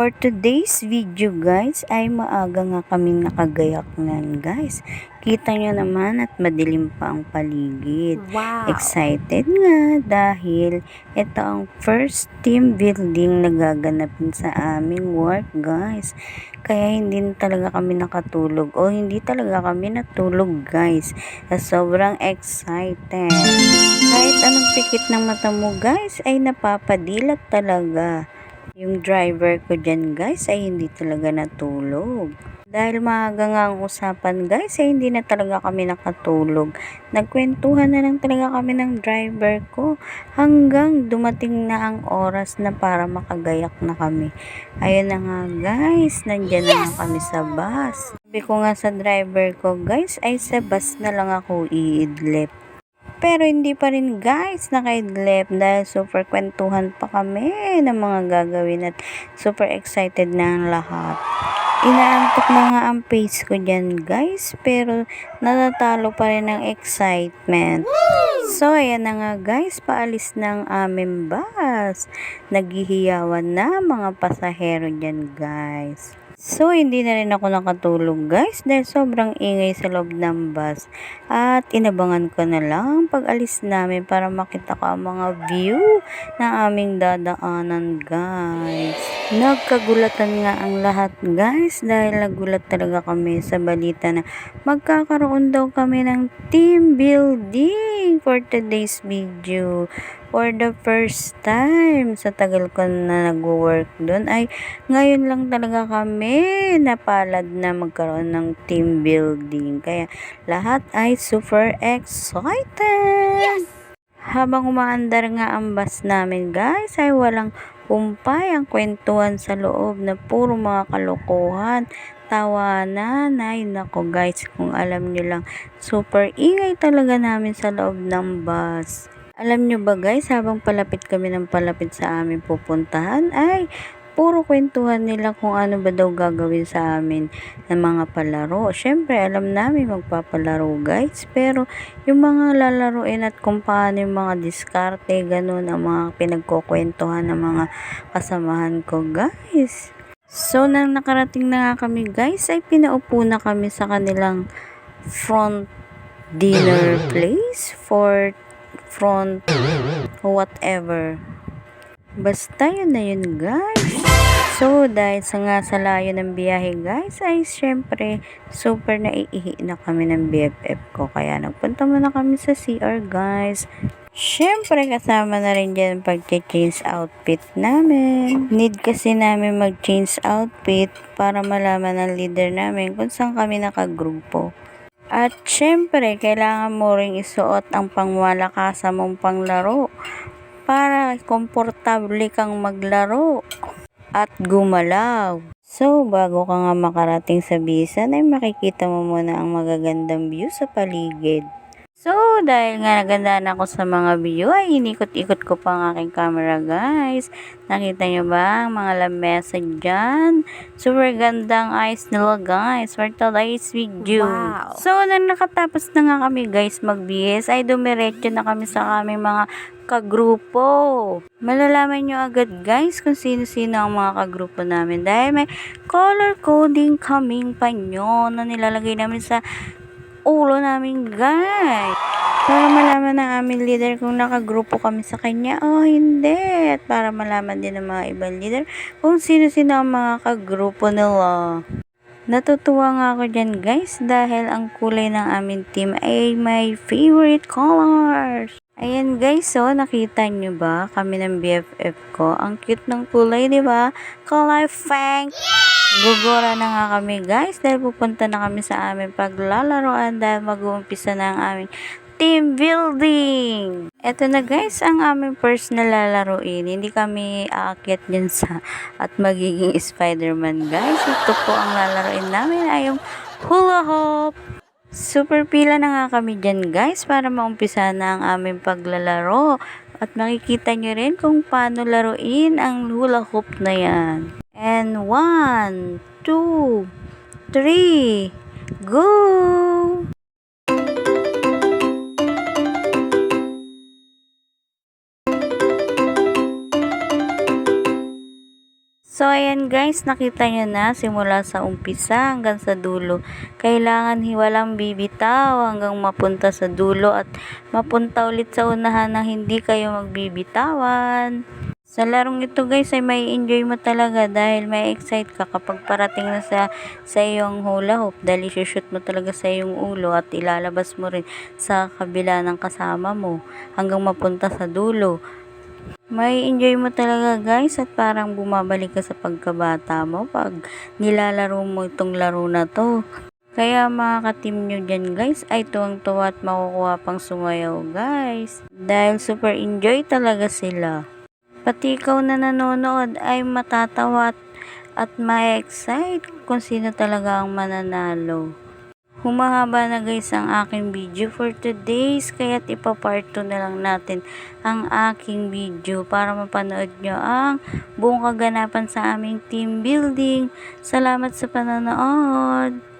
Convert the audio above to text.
For today's video guys ay maaga nga kami nakagayaknan guys. Kita nyo naman at madilim pa ang paligid. Wow! Excited nga dahil ito ang first team building na gaganapin sa aming work guys. Kaya hindi talaga kami nakatulog o hindi talaga kami natulog guys. Sobrang excited. Kahit anong pikit ng mata mo guys ay napapadilat talaga. Yung driver ko dyan guys ay hindi talaga natulog. Dahil maaga nga ang usapan guys ay hindi na talaga kami nakatulog. Nagkwentuhan na lang talaga kami ng driver ko hanggang dumating na ang oras na para makagayak na kami. Ayun na nga guys, nandyan na nga kami sa bus. Sabi ko nga sa driver ko guys ay sa bus na lang ako iidlip. Pero hindi pa rin guys nakaidlip dahil super kwentuhan pa kami ng mga gagawin at super excited na ang lahat. Inaantok na nga ang pace ko dyan guys pero natatalo pa rin ng excitement. So ayan na nga guys, paalis na ang aming bus. Naghihiyawan na mga pasahero dyan guys. So, hindi na rin ako nakatulog guys dahil sobrang ingay sa loob ng bus. At inabangan ko na lang pag-alis namin para makita ko ang mga view na aming dadaanan guys. Nagkagulatan nga ang lahat guys dahil nagulat talaga kami sa balita na magkakaroon daw kami ng team building for today's video. For the first time sa tagal ko na nag-work doon ay ngayon lang talaga kami napalad na magkaroon ng team building. Kaya lahat ay super excited. Yes! Habang umaandar nga ang bus namin guys ay walang humpay ang kwentuhan sa loob na puro mga kalokohan, tawanan. Ay nako guys, kung alam nyo lang, super ingay talaga namin sa loob ng bus. Alam nyo ba guys, habang palapit kami ng palapit sa aming pupuntahan ay puro kwentuhan nila kung ano ba daw gagawin sa amin ng mga palaro. Syempre alam namin magpapalaro guys, pero yung mga lalaruin at kung paano yung mga diskarte, ganun ang mga pinagkukwentuhan ng mga kasamahan ko guys. So nang nakarating na nga kami guys ay pinaupo na kami sa kanilang front dinner place for front whatever. Basta yun na yun guys. So dahil sa layo ng biyahe guys ay syempre super naiihi na kami ng BFF ko. Kaya nagpunta muna kami sa CR guys. Syempre kasama na rin dyan pag-change outfit namin. Need kasi namin mag-change outfit para malaman ng leader namin kung saan kami nakagrupo. At syempre, kailangan mo ring isuot ang pangmalakasan mong panglaro para komportable kang maglaro at gumalaw. So, bago ka nga makarating sa bisan ay makikita mo muna ang magagandang view sa paligid. So, dahil nga nagandaan ako sa mga view, ay inikot-ikot ko pa ang aking camera guys. Nakita nyo ba ang mga lamesa dyan? Super gandang eyes nila guys for today's video. Wow! So, nang nakatapos na nga kami guys mag-BS, ay dumiretso na kami sa aming mga kagrupo. Malalaman nyo agad guys kung sino-sino ang mga kagrupo namin dahil may color coding kaming panyo na nilalagay namin sa ulo namin guys para malaman ng aming leader kung nakagrupo kami sa kanya o hindi at para malaman din ng mga ibang leader kung sino-sino ang mga kagrupo nila. Natutuwa nga ako dyan guys dahil ang kulay ng aming team ay my favorite colors. Ayan guys, so nakita nyo ba kami ng BFF ko? Ang cute ng kulay, di ba? Kulay pink. Gugura na nga kami guys dahil pupunta na kami sa aming paglalaroan dahil mag-uumpisa na ang aming team building. Eto na guys ang aming first na lalaruin. Hindi kami aakyat dyan sa at magiging Spider-Man guys. Ito po ang lalaruin namin ay yung hula hoop. Super pila na nga kami dyan guys para maumpisa na ang aming paglalaro. At makikita nyo rin kung paano laruin ang hula hoop na yan. And 1, 2, 3, go! So, ayan guys, nakita nyo na simula sa umpisa hanggang sa dulo. Kailangan walang bibitaw hanggang mapunta sa dulo at mapunta ulit sa unahan na hindi kayo magbibitawan. Sa larong ito guys ay may enjoy mo talaga dahil may excite ka kapag parating na sa iyong hula hoop dahil isushoot mo talaga sa iyong ulo at ilalabas mo rin sa kabila ng kasama mo hanggang mapunta sa dulo. May enjoy mo talaga guys at parang bumabalik ka sa pagkabata mo pag nilalaro mo itong laro na to. Kaya mga ka-team nyo dyan guys ay tuwang-tuwa at makukuha pang sumayaw guys. Dahil super enjoy talaga sila. Pati ikaw na nanonood ay matatawa at ma-excite kung sino talaga ang mananalo. Humahaba na guys ang aking video for today's kaya't ipapart 2 na lang natin ang aking video para mapanood nyo ang buong kaganapan sa aming team building. Salamat sa panonood!